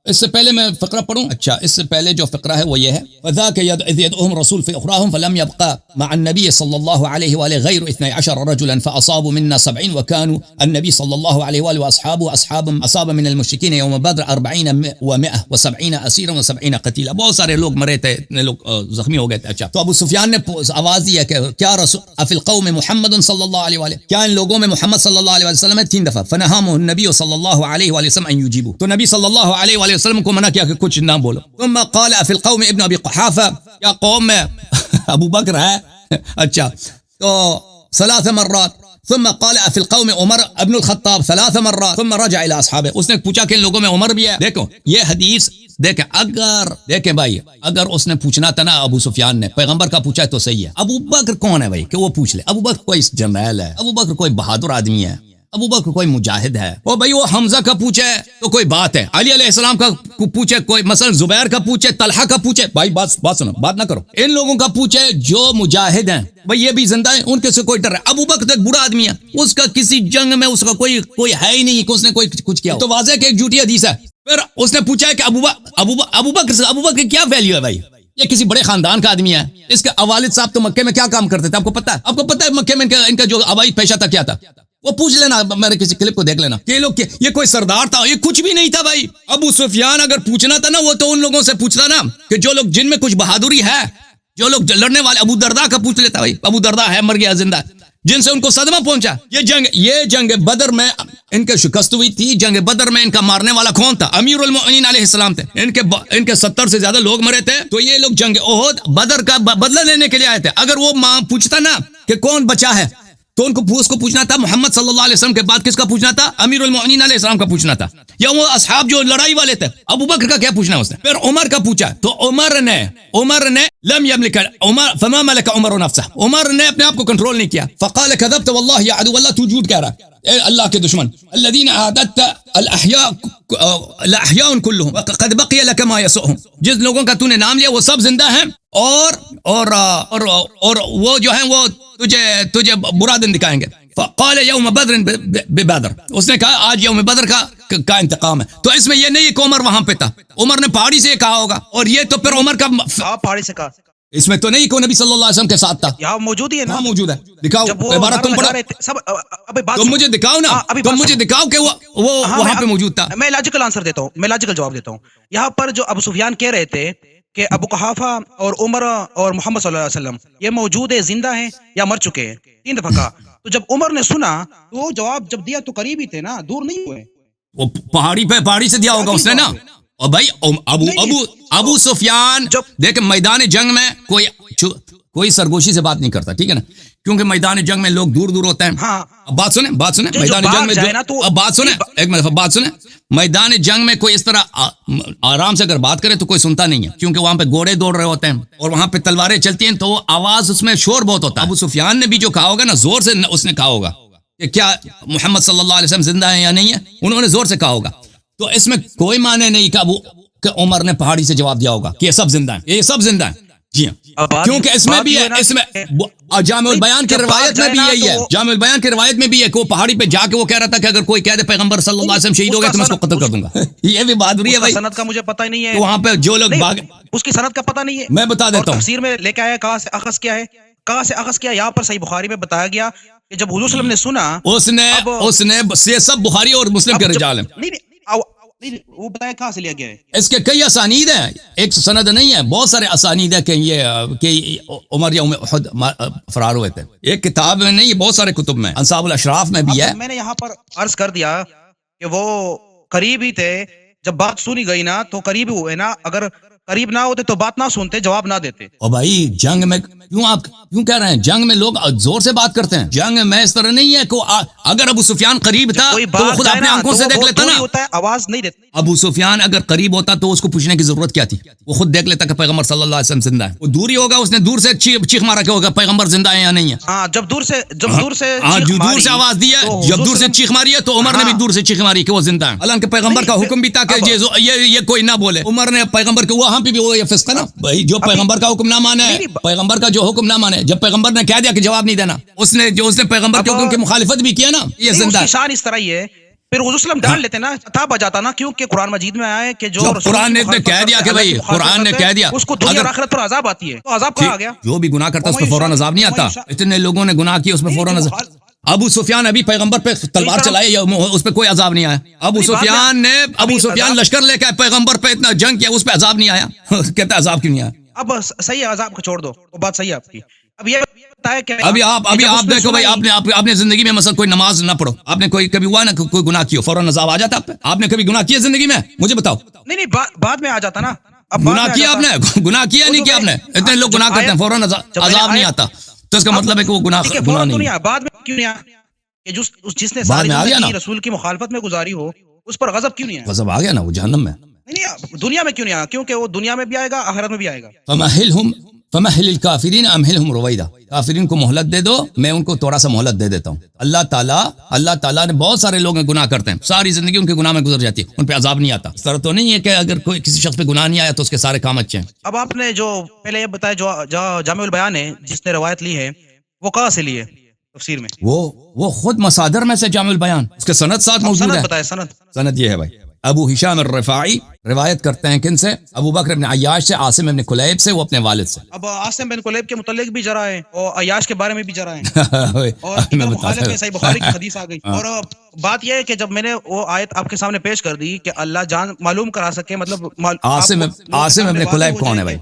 اس سے پہلے میں فقرہ پڑھوں اچھا اس سے پہلے جو فقرہ ہے وہ یہ ہے فذاك يدعوهم رسول في اخراهم فلم يبقى مع النبي صلى الله عليه واله غير 12 رجلا فاصابوا منا 70 وكانوا النبي صلى الله عليه واله واصحابه اصاب من المشركين يوم بدر 40 و170 اسيرا و70 قتيلا بہت سارے لوگ مرے تھے لوگ زخمی ہو گئے تھے اچھا تو ابو سفیان نے آواز دی ہے کہ کیا رسول فی القوم محمد صلی اللہ علیہ واله کیا ان لوگوں میں محمد صلی اللہ علیہ وسلم ہے 3 دفعہ فنهاهم النبي صلی اللہ علیہ وآلہ وسلم ان يجيبوا تو نبی صلی اللہ علیہ وآلہ وسلم کو منع کیا کہ کچھ نہ بولو ثم قال فی القوم ابن ابی قحافہ یا قوم میں ابو بکر ہے اچھا تو 3 مرات ثم قال فی القوم عمر ابن الخطاب 3 مرات ثم رجع الى اصحابه اس نے پوچھا کہ ان لوگوں میں عمر بھی ہے دیکھو یہ حدیث دیکھیں بھائی اگر اس نے پوچھنا تھا نا ابو سفیان نے پیغمبر کا پوچھا ہے تو صحیح ہے ابو بکر کون ہے بھائی کہ وہ پوچھ لے ابو بکر کوئی جرنیل ہے ابو بکر کوئی بہادر آدمی ہے ابو بکر کوئی مجاہد ہے وہ بھائی وہ حمزہ کا پوچھے تو کوئی بات ہے علی علیہ السلام کا پوچھے کوئی مثلا زبیر کا پوچھے طلحہ کا پوچھے بھائی بات سنو بات نہ کرو ان لوگوں کا پوچھے جو مجاہد ہیں بھائی یہ بھی زندہ ہیں ان کے سے کوئی ڈر ہے ابو بکر ایک برا آدمی ہے اس کا کسی جنگ میں اس کا کوئی ہے ہی نہیں کہ اس نے کوئی کچھ کیا تو واضح کہ ایک جھوٹی حدیث ہے پھر اس نے پوچھا ہے کہ ابو بکر کی کیا ویلیو ہے بھائی یہ کسی بڑے خاندان کا آدمی ہے اس کے والد صاحب تو مکے میں کیا کام کرتے تھے آپ کو پتا ہے مکے میں ان کا جو آبائی پیشہ تھا کیا تھا وہ پوچھ لینا میرے کسی کلپ کو دیکھ لینا کہ یہ کوئی سردار تھا یہ کچھ بھی نہیں تھا بھائی ابو سفیان اگر پوچھنا تھا نا وہ تو ان لوگوں سے پوچھتا نا کہ جو لوگ جن میں کچھ بہادری ہے جو لوگ لڑنے والے ابو دردا کا پوچھ لیتا بھائی ابو دردا ہے مر گیا زندہ جن سے ان کو صدمہ پہنچا یہ جنگ بدر میں ان کے شکست ہوئی تھی جنگ بدر میں ان کا مارنے والا کون تھا امیر المؤمنین علیہ السلام تھے ان کے 70 سے زیادہ لوگ مرے تھے تو یہ لوگ جنگ احد بدر کا بدلہ لینے کے لیے آئے تھے اگر وہ پوچھتا نا کہ کون بچا ہے تو ان کو اس کو پوچھنا تھا محمد صلی اللہ علیہ وسلم کے بعد کس کا پوچھنا تھا امیر المؤمنین علیہ السلام کا پوچھنا تھا یا وہ اصحاب جو لڑائی والے تھے ابو بکر کا کیا پوچھنا اس نے پھر عمر کا پوچھا تو عمر نے لم يملك عمر فما ملك عمر نفسه عمر نے اپنے آپ کو کنٹرول نہیں کیا فقال كذبت والله يا عدو الله تو جھوٹ کہہ رہا اے اللہ کے دشمن الذين عادت الاحياء كلهم قد بقي لك ما يسؤهم جس لوگوں کا تو نے نام لیا وہ سب زندہ ہیں اور وہ جو ہیں وہ تجھے برا دن دکھائیں گے فقال يوم بدر ببدر اس نے کہا آج یوم بدر کا انتقام ہے تو اس میں یہ نہیں کہ عمر وہاں پہ تھا عمر نے پہاڑی سے کہا ہوگا اور یہ تو پھر عمر کا پہاڑی سے کہا اس میں تو نہیں کہ نبی صلی اللہ علیہ وسلم کے ساتھ تھا یہاں موجود ہی ہے نا موجود ہے دکھاؤ عبارت تم پڑھو تم مجھے دکھاؤ نا تم مجھے دکھاؤ کہ وہ وہاں پہ موجود تھا میں لاجیکل آنسر دیتا ہوں میں لاجیکل جواب دیتا ہوں یہاں پر جو ابو سفیان کہہ رہے تھے کہ ابو قحافہ اور عمر اور محمد صلی اللہ علیہ وسلم یہ موجود ہے زندہ ہیں یا مر چکے ہیں 3 دفعہ کہا تو جب عمر نے سنا تو جواب جب دیا تو قریب ہی تھے نا دور نہیں ہوئے وہ پہاڑی سے دیا ہوگا اس نے نا اور بھائی ابو سفیان دیکھ میدان جنگ میں کوئی سرگوشی سے بات نہیں کرتا ٹھیک ہے نا کیونکہ میدان جنگ میں لوگ دور ہوتے ہیں اب بات سنیں میدان جنگ میں اب بات سنیں ایک منٹ بات سنیں میدان جنگ میں کوئی اس طرح آرام سے اگر بات کرے تو کوئی سنتا نہیں ہے کیونکہ وہاں پہ گھوڑے دوڑ رہے ہوتے ہیں اور وہاں پہ تلواریں چلتی ہیں تو آواز اس میں شور بہت ہوتا ہے ابو سفیان نے بھی جو کہا ہوگا نا زور سے اس نے کہا ہوگا کہ کیا محمد صلی اللہ علیہ وسلم زندہ ہیں یا نہیں ہے انہوں نے زور سے کہا ہوگا تو اس میں کوئی معنی نہیں کہ عمر نے پہاڑی سے جواب دیا ہوگا کہ یہ سب زندہ ہیں جی ہاں، کیونکہ اس میں بھی ہے، اس میں جامع البیان کی روایت میں بھی یہی ہے، جامع البیان کی روایت میں بھی ہے کہ وہ پہاڑی پہ جا کے وہ کہہ رہا تھا کہ اگر کوئی کہہ دے پیغمبر صلی اللہ علیہ وسلم شہید ہو گئے تو میں اس کو قتل کر دوں گا. یہ بھی بہادری ہے بھائی. سند کا مجھے پتہ ہی نہیں ہے، وہاں پہ جو لوگ بھاگ، اس کی سند کا پتہ نہیں ہے. میں بتا دیتا ہوں. تفسیر میں لے کے آیا کہاں سے اخذ کیا ہے، کہاں سے اخذ کیا. یہاں پر صحیح بخاری میں بتایا گیا کہ جب حضور صلی اللہ علیہ وسلم نے سنا، اس نے یہ سب بخاری اور مسلم کے رجال ہیں. نہیں وہ بتایا کہاں سے لیا گیا ہے. اس کے کئی اسانید ہیں، ایک سند نہیں ہے، بہت سارے اسانید ہیں کہ یہ کہ عمر یا احد فرار ہوئے تھے. ایک کتاب میں نہیں، بہت سارے کتب میں، انصاب الاشراف میں بھی ہے. میں نے یہاں پر عرض کر دیا کہ وہ قریب ہی تھے، جب بات سنی گئی نا تو قریب ہوئے نا، اگر قریب نہ ہوتے تو بات نہ سنتے، جواب نہ دیتے. اور بھائی جنگ میں آپ کیوں کہہ رہے ہیں؟ جنگ میں لوگ زور سے بات کرتے ہیں. جنگ میں اس طرح نہیں ہے کہ اگر ابو سفیان قریب تھا تو وہ خود اپنے آنکھوں سے دیکھ لیتا نا. آواز نہیں دیتا. ابو سفیان اگر قریب ہوتا تو اس کو پوچھنے کی ضرورت کیا تھی؟ وہ خود دیکھ لیتا کہ پیغمبر صلی اللہ علیہ وسلم زندہ ہے. وہ دوری ہوگا، اس نے دور سے چیخ مارا کہ ہوگا پیغمبر زندہ ہے یا نہیں ہے. ہاں جب دور سے دور سے آواز دی ہے، جب دور سے چیخ ماری ہے تو عمر نے بھی دور سے چیخ ماری کہ وہ زندہ ہے. اللہ کے پیغمبر کا حکم بھی تھا کہ یہ کوئی نہ بولے. عمر نے پیغمبر کے وہاں پہ بھی وہ یہ فسق ہے نا بھائی، جو پیغمبر کا حکم نہ مانے، پیغمبر کا جو حکم نہ مانے، جب پیغمبر نے کہہ دیا کہ جواب نہیں دینا، اس نے پیغمبر کے حکم کی مخالفت بھی کیا نا، یہ زندہ ہے. شان اس طرح ہی ہے. پھر حضور صلی اللہ علیہ وسلم ڈال لیتے نا، تھا بجاتا نا، کیونکہ قرآن مجید میں آیا ہے کہ جو قرآن نے کہہ دیا کہ بھائی، قرآن نے کہہ دیا اس کو دنیا اور آخرت پر عذاب آتی ہے، تو عذاب کہاں آ گیا؟ جو بھی گناہ کرتا ہے اس پہ فوراً عذاب نہیں آتا. اتنے لوگوں نے گناہ کیا، اس پہ فوراً عذاب. ابو سفیان ابھی پیغمبر پہ تلوار چلائے، اس پہ کوئی عذاب نہیں آیا. ابو سفیان لشکر لے کے پیغمبر پہ اتنا جنگ کیا، اس پہ عذاب نہیں آیا. کہتا ہے عذاب کیوں نہیں آیا؟ اب صحیح ہے، عذاب کو چھوڑ دو، وہ بات صحیح ہے آپ کی. اب یہ بتایا کہ ابھی آپ دیکھو بھائی، آپ نے زندگی میں مثلا کوئی نماز نہ پڑھو، آپ نے کبھی ہوا نا کوئی گناہ کیا فوراً عذاب آ جاتا آپ پہ؟ آپ نے کبھی گناہ کیا زندگی میں؟ مجھے بتاؤ. نہیں بعد میں آ جاتا نا. گناہ کیا آپ نے؟ گناہ کیا نہیں کیا آپ نے؟ اتنے لوگ گناہ کرتے ہیں فوراً عذاب نہیں آتا، تو اس کا مطلب ہے کہ وہ گناہ نہیں. بعد میں کیوں نہیں آیا کہ جس نے ساری زندگی رسول کی مخالفت میں گزاری ہو، اس پر غضب کیوں نہیں آیا؟ غضب آ گیا نا، وہ جہنم میں. نہیں دنیا میں کیوں نہیں آیا؟ کیونکہ وہ دنیا میں بھی آئے گا، آخرت میں بھی آئے گا. فمہل الکافرین امہلہم رویدا، کافرین کو مہلت دے دو، میں ان کو تھوڑا سا مہلت دے دیتا ہوں. اللہ تعالیٰ نے بہت سارے لوگ گناہ کرتے ہیں، ساری زندگی ان کے گناہ میں گزر جاتی ہے، ان پہ عذاب نہیں آتا. اس طرح تو نہیں ہے کہ اگر کوئی کسی شخص پہ گناہ نہیں آیا تو اس کے سارے کام اچھے ہیں. اب آپ نے جو پہلے یہ بتایا، جو جامع البیان ہے جس نے روایت لی ہے، وہ کہاں سے لی ہے تفسیر میں؟ وہ خود مصادر میں سے جامع البیان، اس کے سند ساتھ موجود ہے. سند بتائے. سند یہ ہے بھائی، ابو ہشام الرفاعی روایت کرتے ہیں کن سے؟ ابو بکر بن عیاش سے، عاصم بن کلیب سے، وہ اپنے والد سے. اب عاصم بن کلیب کے متعلق بھی جرا ہے اور عیاش کے بارے میں بھی جرا ہے، اور مخالف میں صحیح بخاری کی حدیث آ گئی. اور بات یہ ہے کہ جب میں نے وہ آیت آپ کے سامنے پیش کر دی کہ اللہ جان معلوم کرا سکے، مطلب عاصم بن کلیب کون ہے بھائی؟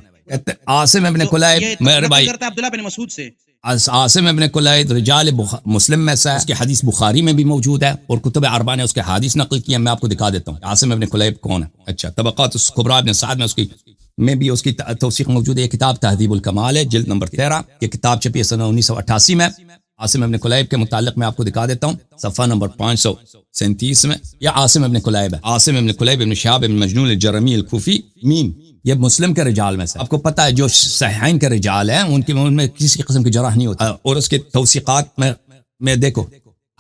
عاصم بن کلیب میرے بھائی عبداللہ بن مسعود سے. عاصم ابن کلیب رجال مسلم میں سے، اس کی حدیث بخاری میں بھی موجود ہے اور کتب اربعہ نے اس کے حدیث نقل کی ہے. میں آپ کو دکھا دیتا ہوں عاصم ابن کلیب کون ہے. اچھا، طبقات الکبریٰ ابن سعد میں اس کی توثیق موجود ہے. یہ کتاب تہذیب الکمال ہے، جلد نمبر 13. یہ کتاب چھپی ہے سنہ 1988 میں. عاصم ابن کلیب کے متعلق میں آپ کو دکھا دیتا ہوں، صفحہ نمبر 537 میں. یہ عاصم ابن کلیب ہے. عاصم ابن کلیب ابن شہاب ابن مجنون الجرمی الکوفی میم. یہ مسلم کے رجال میں سے، آپ کو پتہ ہے جو صحیحین کے رجال ہیں ان میں کسی قسم کی جرح نہیں ہوتا. اور اس کے توثیقات میں دیکھو،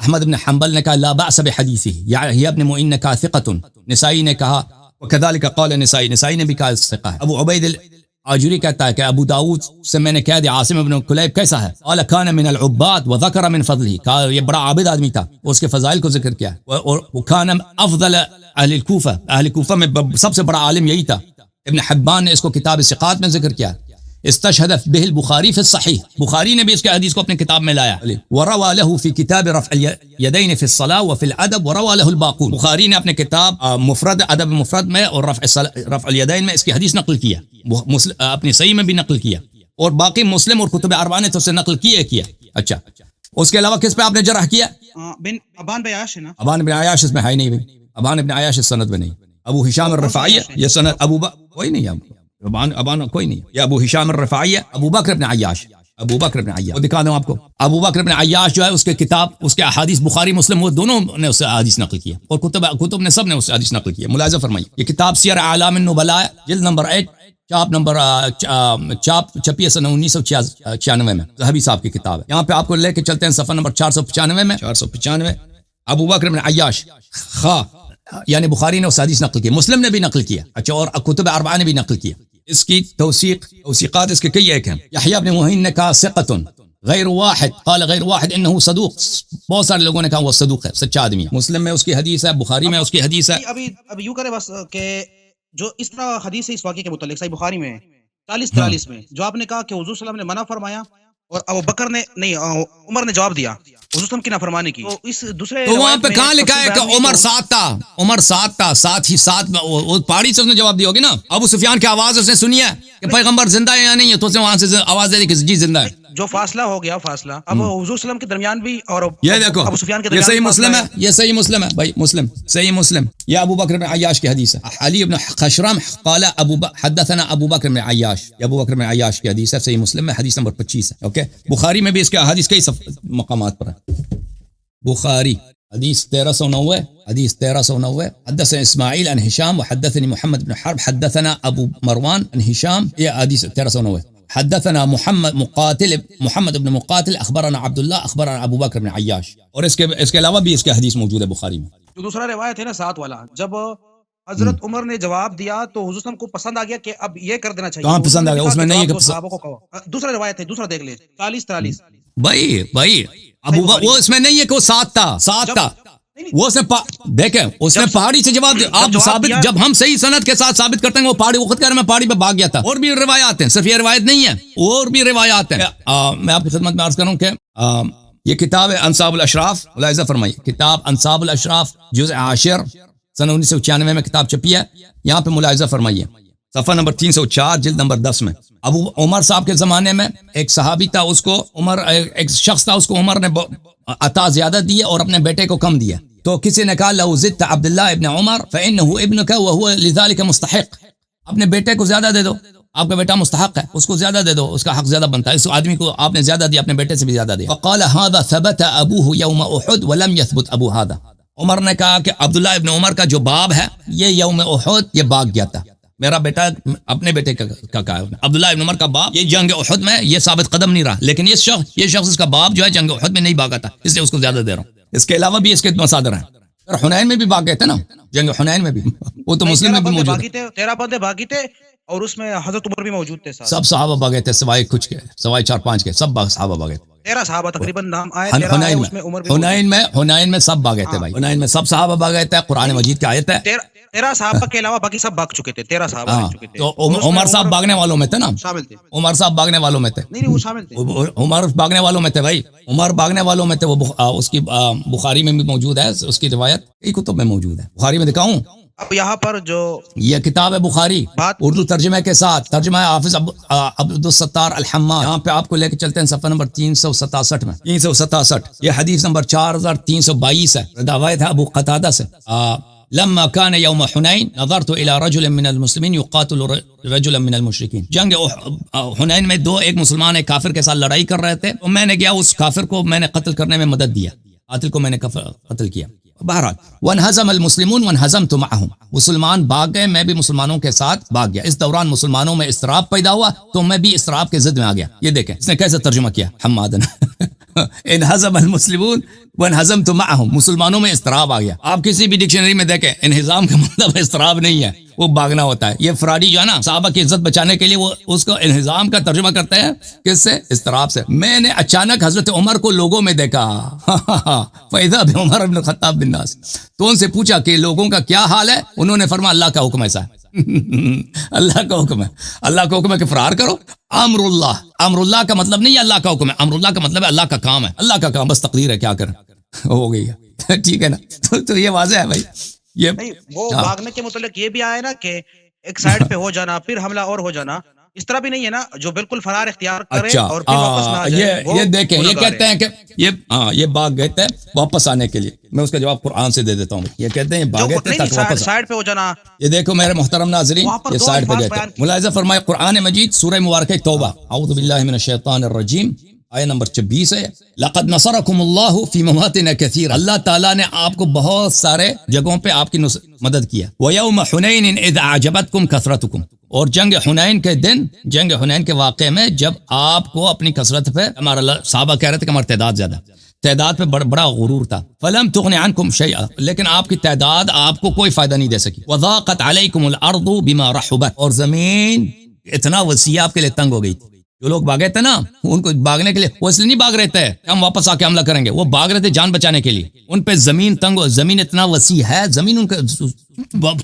احمد بن حنبل نے کہا لا بأس بحدیثہ، یحییٰ بن معین نے کہا ثقۃ، نسائی نے کہا وکذلک قال نسائی نے بھی کہا ثقہ ہے. ابو عبید الآجری کہتا ہے کہ ابو داؤد سے میں نے کہہ دیا عاصم ابن کلیب کیسا ہے؟ قال کان من العباد وذکر من فضلہ، کہا یہ بڑا عابد آدمی تھا، اس کے فضائل کو ذکر کیا. اور وکان افضل اہل الکوفہ، اہل کوفہ میں سب سے بڑا عالم یہی تھا. ابن حبان نے اس کو کتاب ثقات میں ذکر کیا. استشهد به البخاری فی الصحیح، بخاری نے بھی اس کے حدیث کو اپنی کتاب میں لایا. وروى له في كتاب رفع اليدين في الصلاة وفي الادب وروى له الباقون، بخاری نے اپنے کتاب مفرد ادب مفرد میں اور رفع الیدین میں اس کی حدیث نقل کیا، اپنی صحیح میں بھی نقل کیا، اور باقی مسلم اور کتب اربعہ نے تو اسے نقل کیا. اچھا، اس کے علاوہ کس پہ آپ نے جرح کیا؟ ابان بن عیاش ہے نا. ابان بن عیاش اس میں ہے نہیں، ابان بن عیاش اس سند میں نہیں. ابو ہشام الرفاعی، یہ سند کوئی نہیں ہے، ابان کوئی نہیں. یہ ابو ہشام الرفاعی، ابو بکر بن عیاش، وہ دکھا دوں آپ کو. ابو بکر بن عیاش جو ہے اس کے کتاب، اس کے احادیث بخاری مسلم وہ دونوں نے اس سے حدیث نقل کیا، اور کتب نے سب نے اس سے حدیث نقل کیا. ملاحظہ فرمائیے، یہ کتاب سیر اعلام النبلاء جلد نمبر 8، چاپ چھپی ہے سنہ 1996 میں، ذہبی صاحب کی کتاب ہے. یہاں پہ آپ کو لے کے چلتے ہیں صفحہ نمبر 495 میں. 495 ابو بکر بن عیاش یعنی بخاری نے اس حدیث نقل کی، مسلم نے بھی نقل کیا. اچھا، اور کتب اربعہ نے بھی نقل کیا. اس کی توثیقات اس کے کئی ایک ہیں. یحییٰ بن معین نے کہا ثقۃ غیر واحد، قال غیر واحد انه صدوق، بہت سارے لوگوں نے کہا وہ صدوق ہے، سچا آدمی ہے. مسلم میں اس کی حدیث ہے، بخاری میں اس کی حدیث ہے. اب یوں کرے بس کہ جو اس طرح حدیث ہے اس واقعے کے متعلق صحیح بخاری میں 40-43 میں جو آپ نے کہا کہ حضور صلی اللہ علیہ وسلم نے منع فرمایا اور ابو بکر نے نہیں عمر نے جواب دیا حضور صلی اللہ علیہ وسلم کی نافرمانی کی. تو اس دوسرے تو وہاں پہ کہاں لکھا ہے کہ عمر ساتھ تھا؟ عمر ساتھ تھا، ساتھ ہی ساتھ میں وہ پہاڑی سے اس نے جواب دیا ہوگی نا. ابو سفیان کی آواز اس نے سنی ہے کہ پیغمبر زندہ ہے یا نہیں ہے، تو اس نے وہاں سے آواز دے دی کہ جی زندہ ہے. جو فاصلہ ہو گیا اب حضور صلی اللہ علیہ وسلم کے درمیان بھی اور یہ دیکھو ابو سفیان کے یہ درمیان صحیح بھی مسلم فاصلہ ہے، یہ صحیح مسلم ہے بھائی، مسلم صحیح مسلم. یہ ابو بکر بن عیاش کی حدیث ہے. علی بن خشرم قال حدثنا ابو بکر بن عیاش، یہ ابو بکر بن عیاش کی حدیث ہے، صحیح مسلم میں حدیث نمبر 25 ہے. اوکے، بخاری میں بھی اس کے حدیث کئی مقامات پر ہے. بخاری حدیث 1309، حدیث 1309. حدثنا اسماعیل عن هشام وحدثني محمد بن حرب حدثنا ابو مروان عن هشام، یہ حدیث 1309. حدثنا محمد بن مقاتل اخبرنا عبد الله اخبرنا ابو بکر بن عیاش. اور اس کے علاوہ بھی اس کے حدیث موجود ہے بخاری میں. جو دوسرا روایت ہے نا ساتھ والا، جب حضرت عمر نے جواب دیا تو حضور صلی اللہ علیہ وسلم کو پسند آ گیا کہ اب یہ کر دینا چاہیے. کہاں پسند آ گیا؟ اس میں نہیں ہے کہ صحابہ کو کہو. دوسرا روایت ہے، دوسرا دیکھ لیں 40-43. بھائی وہ اس میں نہیں ہے کہ وہ ساتھ تھا. وہ اس نے دیکھیں اس نے پہاڑی سے جواب دیا. آپ ثابت جب ہم صحیح سند کے ساتھ ثابت کرتے ہیں وہ پہاڑی وقت کہہ رہے میں پہاڑی پہ بھاگ گیا تھا. اور بھی روایات ہیں، صرف یہ روایت نہیں ہے، اور بھی روایات ہیں. میں آپ کی خدمت میں عرض کروں کہ یہ کتاب ہے انصاب الاشراف، ملاحظہ فرمائیے، کتاب انصاب الاشراف جزء 10 سن 1996 میں کتاب چھپی ہے. یہاں پہ ملاحظہ فرمائیے صفحہ نمبر 304 جلد نمبر 10 میں. ابو عمر صاحب کے زمانے میں ایک صحابی تھا، اس کو عمر ایک شخص تھا، اس کو عمر نے عطا زیادہ دی اور اپنے بیٹے کو کم دیا. تو کسی نے کہا لو زدت عبد اللہ ابن عمر فإنه ابنك وهو لذلك مستحق، اپنے بیٹے کو زیادہ دے دو، آپ کا بیٹا مستحق ہے، اس کو زیادہ دے دو، اس کا حق زیادہ بنتا ہے. اس آدمی کو آپ نے زیادہ دیا، اپنے بیٹے سے بھی زیادہ دیا. فقال هذا ثبت ابوه يوم احد ولم يثبت ابو هذا. عمر نے کہا کہ عبداللہ ابن عمر کا جو باب ہے یہ یوم احد یہ بھاگ گیا تھا، میرا بیٹا اپنے بیٹے کا کہا. عبداللہ ابن عمر کا باب یہ جنگ احد میں یہ ثابت قدم نہیں رہا، لیکن یہ شخص اس کا باب جو ہے جنگ احد میں نہیں بھاگا تھا، اس لیے اس کو زیادہ دے رہا ہوں. اس کے علاوہ بھی اس کے مصادر ہیں. اور حنین میں بھی بھاگ گئے تھے نا، جنگ حنین میں بھی، وہ تو مسلم میں بھی موجود ہے. 13 بندے بھاگی تھے اور اس میں حضرت عمر بھی موجود تھے. سب صحابہ بھاگے تھے سوائے کچھ کے، سوائے 4-5 کے، سب صحابہ بھاگے تھے. 13 صحابہ تقریباً نام آئے. حنین میں سب بھاگے تھے بھائی، حنین میں سب صحابہ بھاگے تھے. قرآن مجید کی آیت ہے 13 صحابہ کے علاوہ باقی سب بھاگ چکے تھے. 13 صحابہ بھاگ چکے تھے. تو عمر صاحب بھاگنے والوں میں تھے نا، شامل تھے. عمر صاحب بھاگنے والوں میں تھے. نہیں وہ شامل تھے. عمر بھاگنے والوں میں تھے بھائی، عمر بھاگنے والوں میں تھے. وہ اس کی بخاری میں بھی موجود ہے، اس کی روایت کئی کتب میں موجود ہے. بخاری میں دکھاؤں؟ اب یہاں پر جو یہ کتاب ہے بخاری اردو ترجمے کے ساتھ، ترجمہ ہے حافظ عبدالستار الحماد. یہاں پہ آپ کو لے کے چلتے ہیں صفحہ نمبر 367 میں. 367 یہ حدیث نمبر 4322 ہے. روایت ہے ابو قتادہ سے. لما كان يوم حنين نظرت الى رجل من المسلمين يقاتل رجلا من المشركين. جنگ حنین میں ایک مسلمان ایک کافر کے ساتھ لڑائی کر رہے تھے، تو میں نے گیا اس کافر کو میں نے قتل کرنے میں مدد دیا، قاتل کو میں نے قتل کیا. بہرحال وانہزم المسلمون وانہزمت معهم، مسلمان بھاگ گئے، میں بھی مسلمانوں کے ساتھ بھاگ گیا. اس دوران مسلمانوں میں اضطراب پیدا ہوا تو میں بھی اضطراب کے ضد میں آ گیا. یہ دیکھیں اس نے کیسے ترجمہ کیا حماد نے. انہزم المسلمون وانہزمت معهم، مسلمانوں میں اضطراب آ گیا. آپ کسی بھی ڈکشنری میں دیکھیں انہزام کا مطلب اضطراب نہیں ہے، وہ بھاگنا ہوتا ہے. یہ فراڈی جو ہے نا صحابہ کی عزت بچانے کے لیے وہ اس کو انہزام کا ترجمہ کرتے ہیں. کس سے؟ اضطراب سے. میں نے اچانک حضرت عمر کو لوگوں میں دیکھا. فاذا بعمر بن الخطاب بالناس، تو ان سے پوچھا کہ لوگوں کا کیا حال ہے. انہوں نے فرمایا اللہ کا حکم ایسا ہے. اللہ کا حکم ہے، اللہ کا حکم ہے کہ فرار کرو. امر اللہ کا مطلب نہیں ہے اللہ کا حکم ہے، امر اللہ کا مطلب ہے اللہ کا کام ہے، اللہ کا کام، بس تقدیر ہے، کیا کریں ہو گئی ہے. ٹھیک ہے نا. تو یہ واضح ہے بھائی. یہ وہ بھاگنے کے متعلق یہ بھی آیا نا کہ ایک سائڈ پہ ہو جانا پھر حملہ اور ہو جانا، اس طرح بھی نہیں ہے نا جو بالکل فرار اختیار کرے اور پھر واپس نہ آ جائے. یہ دیکھیں یہ کہتے ہیں کہ یہ بھاگ گئے تھے واپس آنے کے لیے. میں اس کا جواب قرآن سے دے دیتا ہوں. یہ کہتے ہیں بھاگے تھے تاکہ واپس سائڈ پہ ہو جانا. یہ دیکھو میرے محترم ناظرین، یہ سائڈ پہ گئے تھے. ملاحظہ فرمائے قرآن مجید سورہ مبارکہ توبہ، اعوذ باللہ من الشیطان الرجیم، آیت نمبر 26 ہے. لقد نصرکم اللہ فی مواطن کثیر، اللہ تعالیٰ نے آپ کو بہت سارے جگہوں پہ آپ کی مدد کیا. ویوم حنین اذ اعجبتکم کثرتکم، اور جنگ حنین کے دن، جنگ حنین کے واقعے میں جب آپ کو اپنی کثرت پہ، ہمارا صحابہ کہہ رہے تھے کہ ہماری تعداد زیادہ، تعداد پہ بڑا غرور تھا. فلم تغن عنکم شیئا، لیکن آپ کی تعداد آپ کو کوئی فائدہ نہیں دے سکی. وضاقت علیکم الارض بما رحبت، اور زمین اتنا وسیع آپ کے لیے تنگ ہو گئی تھی. جو لوگ بھاگے تھے نا ان کو بھاگنے کے لیے وہ اس لیے نہیں بھاگ رہے تھے ہم واپس آ کے حملہ کریں گے, وہ بھاگ رہے تھے جان بچانے کے لیے. ان پہ زمین تنگ ہو, زمین اتنا وسیع ہے, زمین ان کا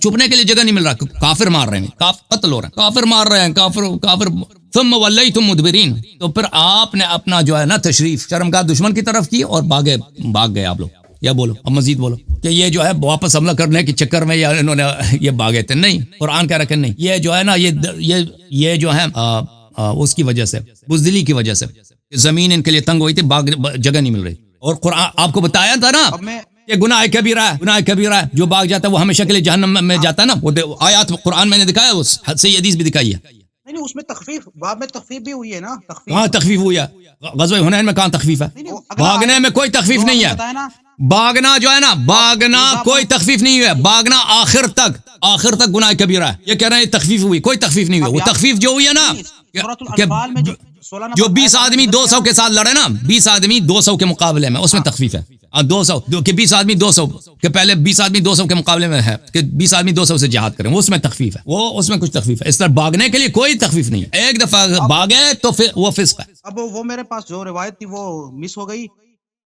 چھپنے کے لیے جگہ نہیں مل رہا. کافر مار رہے ہیں, قتل ہو رہے ہیں, کافر مار رہے ہیں, کافر ثم ولیتم مدبرین. تو پھر آپ نے اپنا جو ہے نا تشریف شرمگاہ دشمن کی طرف کی اور بھاگ گئے آپ لوگ. یا بولو اب مزید بولو کہ یہ جو ہے واپس حملہ کرنے کے چکر میں یا انہوں نے یہ بھاگے تھے. نہیں, قرآن کہہ رہا کہ نہیں, یہ جو ہے نا یہ جو ہے اس کی وجہ سے بزدلی کی وجہ سے زمین ان کے لیے تنگ ہوئی تھی, جگہ نہیں مل رہی. اور قرآن آپ کو بتایا تھا نا کہ گناہ کبیرہ ہے, جو بھاگ جاتا ہے وہ ہمیشہ کے لیے جہنم میں جاتا ہے نا. وہ آیات قرآن میں نے دکھایا, اس حد سے حدیث بھی دکھائی ہے. نہیں اس میں تخفیف, باب میں تخفیف بھی ہوئی ہے نا. کہاں تخفیف ہوئی ہے؟ غزوہ حنین میں کہاں تخفیف ہے؟ بھاگنے میں کوئی تخفیف نہیں ہے. بھاگنا جو ہے نا, بھاگنا کوئی تخفیف نہیں ہے. بھاگنا آخر تک گناہ کبیرہ ہے. یہ کہہ رہے ہیں تخفیف ہوئی, کوئی تخفیف نہیں ہوئی. وہ تخفیف جو ہوئی ہے نا کہ جو 20 آدمی 200 کے ساتھ لڑے نا, 20 آدمی 200 کے مقابلے میں, اس میں تخفیف ہے. 200 کہ 20 آدمی 200 کہ پہلے 20 آدمی 200 کے مقابلے میں ہے کہ 20 آدمی 200 سے جہاد کریں, وہ اس میں تخفیف ہے. وہ اس میں کچھ تخفیف ہے. اس طرح بھاگنے کے لیے کوئی تخفیف نہیں ہے. ایک دفعہ بھاگے تو پھر وہ فسق ہے. اب وہ میرے پاس جو روایت تھی وہ مس ہو گئی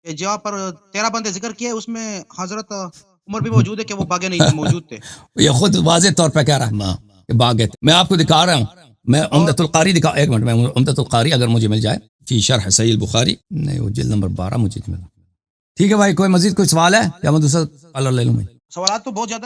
کہ جہاں پر 13 بندے ذکر کیے اس میں حضرت عمر بھی موجود ہے کہ وہ بھاگے نہیں تھے, موجود تھے. یہ خود واضح طور پہ کہہ رہا ہے کہ بھاگے تھے. میں آپ کو دکھا رہا ہوں, میں عمدۃ القاری دکھا, ایک منٹ, میں عمدۃ القاری اگر مجھے مل جائے فی شرح صحیح البخاری, نہیں وہ جلد نمبر 12 مجھے نہیں ملا. ٹھیک ہے بھائی, کوئی مزید کوئی سوال ہے یا میں دوسرا کالر لے لوں؟ سوالات تو بہت زیادہ ہے.